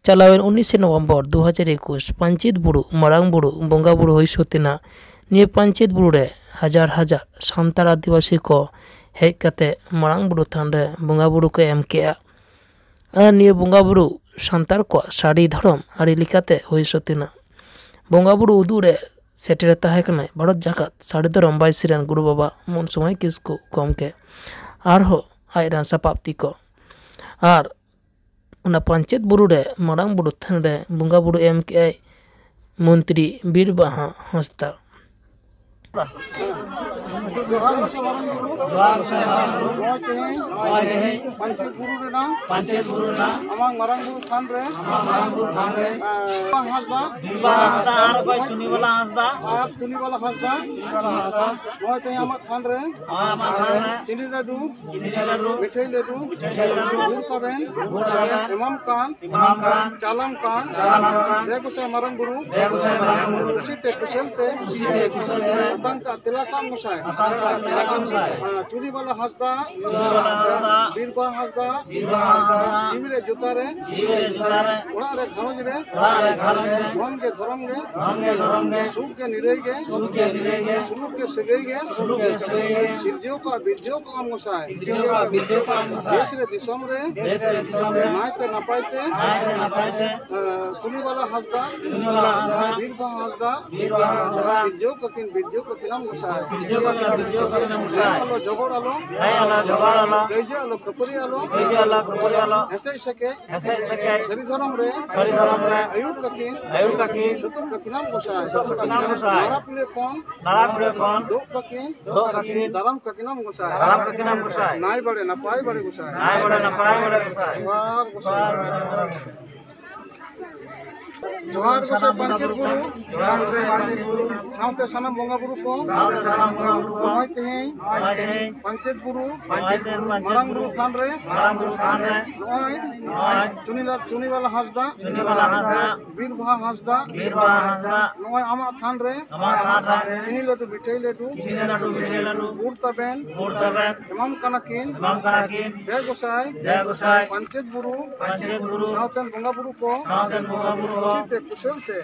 चलावेन 19 नवंबर 2021 पंचेत बुरु मारांग बुरु बंगा बुरु हुई सोतेना निये पंचेत बुरु रे हजार हजार सान्ताल आदिवासी को हेज कते मारांग बुरु थान रे बंगा बुरु को एम केआ और निये बंगा बुरु सान्ताल को साड़ी धर्म आड़ी लिकाते हुई सोतेना बंगा बुरु उदू रे सेटेरे ताहे कने भारत जाकात साड़ी धर्म बाइसिरन गुरु बाबा मन समय किसको गमके आरहो आयरान सापाप्ति को आर उना पंचेत बुरु रे मारांग बुरु थान रे बंगा बुरु एम के मंत्री बीर बाहा हंसता पंचेत बुरु ना अमांग मारांग बुरु थान रे हंसदा आर बाय चुनी वाला हंसदा नय ते अमा थान रे चिनी लाडू मिठाई लाडू गुड़ काबेन इमाम कान चालम कान देगुसे मारांग बुरु कुसीते कुशलते तंका तिलका मुसाय चुनी वाला हंसदा बीरबा हंसदा जीविरे जुतारे ओड़ा रे घामज रे धन के धरम गे सुख के निरई गे सुलूक के सगई गे सिरजियो का बिरजियो का मुसाय देश रे दिसम रे नायते नपायते चुनी वाला हंसदा बीरबा हंसदा सिरजियो का किन बिरजियो का किनाम मुसाय जगोड़ आलो गैजे आलो कपरी आलो ऐसे सके सरी धरम रे आयुर ककिन सतुर ककिनाम गोसाय नारा पुरे कौन दो ककिन दरम ककिनाम गोसाय नाय बड़े नपाय बड़े गोसाय जोहार गोसाय पंचेत बुरु सावते सानाम बंगा बुरु को नय तेहें पंचेत बुरु मारांग बुरु थान रे नय चुनी वाला हंसदा बीर बहा हंसदा नय आमा थान रे चिनी लाडू मिठाई लाडू गुड़ ताबेन इमाम कानाकिन जय गोसाय पंचेत बुरु सावतेन बंगा बुरु को कुशलते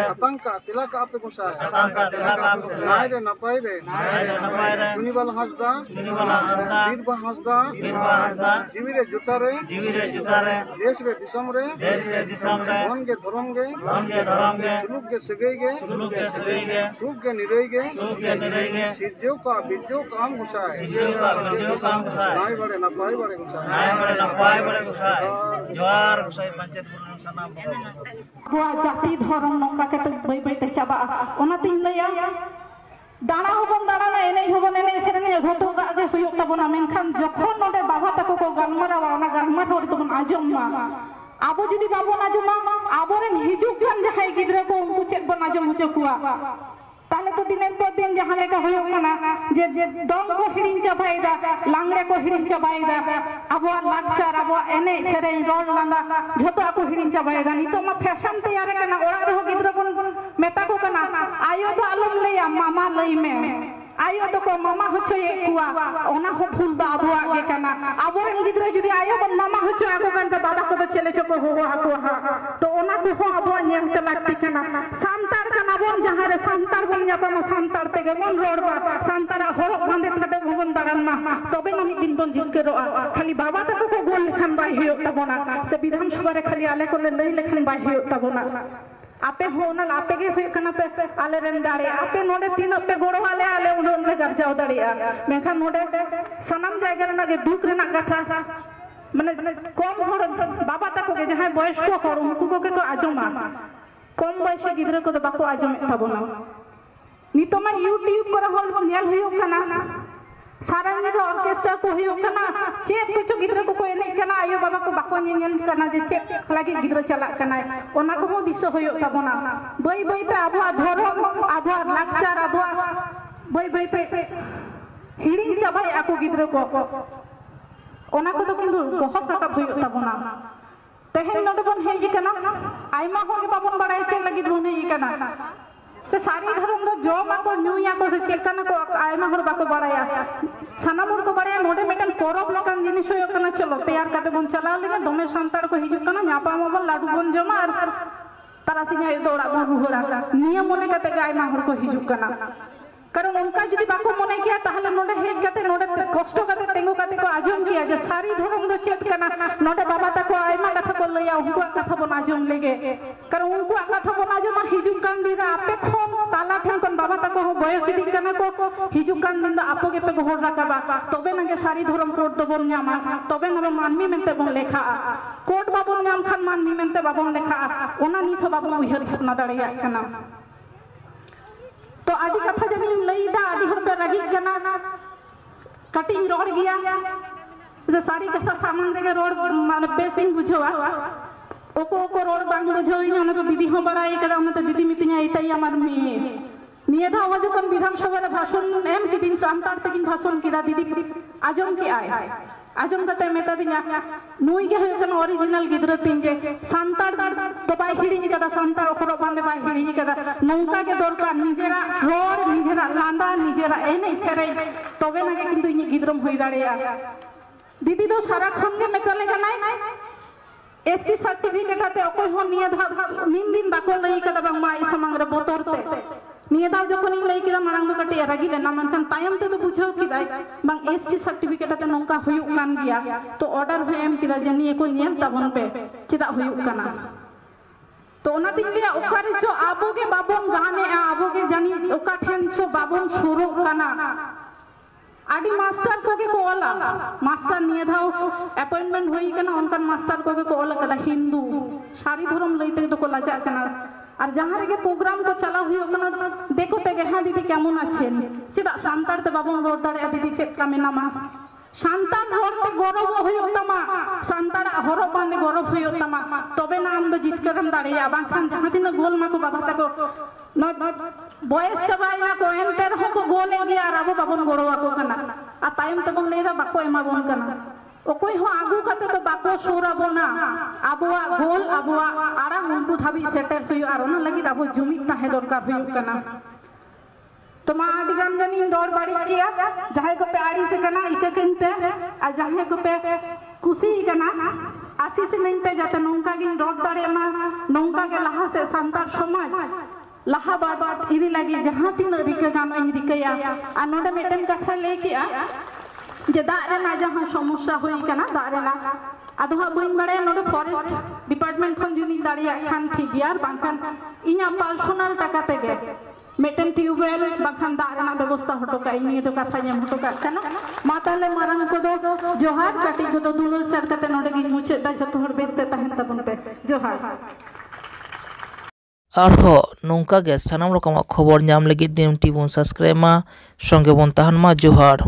आतंका तिलका आपे गोसाय नाय रे नपाय रे चुनी वाला हंसदा बीर बहा हंसदा जीविरे जुतारे देश रे दिसम रे धन के धरम गे सुलूक के सगई गे सुख के निरई गे सिरजियो का बिरजियो का हम गोसाय नाय बड़े नपाय बड़े गोसाय जोहार गोसाय पंचेत बुरु सनाम जाति धर्म नौका के बै बैते चाबा लैया दाना होबन दाना एने होबन एने सेने घोटो गागे हुयुक तबना मेनखान जखन नोडे बाबा तको को गालमारावा ओना गालमाराव तबन आजम मा आबो जुदी बाबो आजमा आबोरेन हिजुक खान जहाय गिद्रे को उनको चेक बन आजम होचे कुआ ताले तो दिन पर दिन जहां लेका हुयुक कना जे दम को हिरिन चाबाइदा लांगड़े को हिरिन चाबाइदा आबो लाकचार आबो एने सेरे रोड लांदा झोतो को हिरिन चाबाइदा नितो मा फैशन तैयार कना ओरा रहो गिद्रे बन मेता को कना आयो तो आलम लैया मामा लई में आयो तो को मामा होचोए कुआ ओना हो फुल दा आबो आगे कना आबोरेन गिद्रे जुदी आयो बन मामा होचो आगो कन तो दादा को तो चले चको हो आको तो ओना को हो आबो नेम ते लागती कना सांतार कना बन जहां रे सांतार बन जापा मा सांतार तेगे मन रोडबा सांतारा हरक बांधे कते भवन दागान मा तबे ना मिद दिन बन जितकेरो खाली बाबा तको को गोल लेखान बाय हियो तबना से विधानसभा रे खाली आले को लई लेखान बाय हियो तबना आपे होना आपे के हुई कना पे आले रेन दाड़े आपे नोडे तीन पे गोड़ो आले आले उडोन ले गरजाव दाड़िया मेखा नोडे सनम जायगा रे नागे दुख रे ना कथा माने कम हर बाबा तको के जहां बयस को हर उनको को आजमा कम बयस गिद्रे को बाको आजम तबना नितो मा यूट्यूब पर हल नेल हुयो कना सारा निद ऑर्केस्ट्रा को हुयो कना चेत कुछ गिद्रे को एने कना आयो बाबा को बाको नेल कना जे चेत लागे गिद्रे चला कना ओना को दिसो हुयो तबना बई बई ते आबो धर्म आबो लाकचार आबो बई बई ते हिरिन चाबाय आको गिद्रे को ओना को तो किंतु बहुत टाका हुयो तबना तेहेन नडे बन हेई कना आइमा हो के बाबन बड़ाई चे लगी बन हेई कना से सारी धर्म दो जोमा को न्यूया को से चेकना को आइमा हर बाको बड़ाया सानाम को बड़ाया नोडे मेटन परब लकान जिनिस होयो कना चलो चलो तैयार करते बन चला लेंगे दोमे सांतार को हिजुक कना ᱧᱟᱯᱟᱢ ᱟᱵᱚᱱ लाडू बन जमा और तारासिंह दौड़ा बन रुहरा नियम मने कते गाय मा हर को हिजुक कना कारण उनका जुदी बाको मने किया ताहले नोडे हेज कते नोडे कष्ट कते तेंगो कते को आजम किया जे सारी धर्म दो चेत कना नोडे बाबा ताको आयमा कथा को लया उनको कथा बन आजम लेगे कारण उनको कथा बन आजम हिजुक कान दिरा आपे खन ताला ठेन कोन बाबा ताको हो बयस दी कना को हिजुक कान दिन आपो के पे गोहर राकाबा तबे नगे सारी धर्म कोड दो बन ᱧᱟᱢᱟ तबे नबे मानमी मेनते बन लेखा कोड बाबन ᱧᱟᱢ खान मानमी मेनते बाबन लेखा ओना निथ बाबन उहर भावना दाड़िया कना तो आदि कथा जनी लईदा आदि हर पे रगी कना कटी रोड गया जे सारी कथा सामान रे रोड माने बेसिंग बुझवा ओको रोड बांग बुझोई ओने तो दीदी हो बड़ाई कदा ओने तो दीदी मितिया एटाई आमार मेये निये धा वजो कोन विधानसभा रे भाषण एम कि दिन सांतार तकिन भाषण किदा दीदी आजम के आय आजम कते मेता दिया नुई के होय कन ओरिजिनल गिद्र तीन जे सांतार तो बाय हिड़ी कदा सांतार ओकरो बांदे बाय हिड़ी कदा नौका के दरकार निजेरा रोड निजेरा लांदा निजेरा एने सेरे तबे नागे किंतु इनी गिद्रम होई दाड़िया दीदी दो सारा खन के मेतले जनाय एसटी सर्टिफिकेट आते ओको हो निये धा निन दिन बाको लई कदा बांग माई समंग रे बोतरते निये दा जखन लई किदा मारांग दो कटे रागी लेना मनकन तायम ते तो बुझो किदाय बांग एसटी सर्टिफिकेट आते नौका हुयुक कान गया तो ऑर्डर हो एम किदा जनिए को नियम तबन पे किदा हुयुक काना तो ओना दिन लिया ओकारे छो आबो के बाबन गाने आबो के जानी ओका ठेन छो बाबन शुरू काना आदि मास्टर को के कोला मास्टर निये धाव अपॉइंटमेंट होई कना उनका मास्टर को के कोला कदा हिंदू सारी धर्म लईते तो को लाजा कना और जहां रे के प्रोग्राम को चला हुयो कना देखो ते गे हां दीदी केमन आछेन सेदा सांतार ते बाबन रोड दाड़े दीदी चेक का मेनामा सांतार रोड ते गौरव हुयो तमा सांतार हरो बांदे गौरव हुयो तमा तबे ना आम दो जितकरम दाड़िया बांखान जहां दिन गोल मा को बाबा तको बयस चबाय ना को एनते रहो को गोले गया और आबो बाबन गौरव को कना आ टाइम ते बन लेरा बाको एमा बन कना ओकोई हो आगु कते तो बाको सोरा बोना आबोआ गोल आबोआ आरा उनको धाबी सेटल हुयो और ओना लगी आबो जुमित ताहे दरकार हुयो कना तो मा आदि गान जनी डोर बाड़ी किया जहां को पे आड़ी से कना इके किनते आ जहां को पे खुशी कना आसी से मेनते जाते नौका गिन रोड दारे मा नौका के लहा से सांतार समाज लहा बात इदी लगी जहां तीन रिके गानो इन रिकेया आ नोडे मेटन कथा ले किया जे दारे ना जहां समस्या होई कना दारे ना आदो हा बइन बड़े नोडे फॉरेस्ट डिपार्टमेंट खन जुनी दाड़िया खान ठीक यार बांखान इना पर्सनल टाका तेगे मेटन ट्यूबवेल बांखान दारे ना व्यवस्था हटो का इनी तो कथा नेम हटो का कना माताले मारंग को दो जोहार काटी को दो दुलर चर कते नोडे गिन मुचे दा जतो हर बेस्ते तहन तबनते जोहार आरहो नौका गे सानाम रकम खबर नाम लगी देमटी बन सब्सक्राइब मा संगे बन तहन मा जोहार।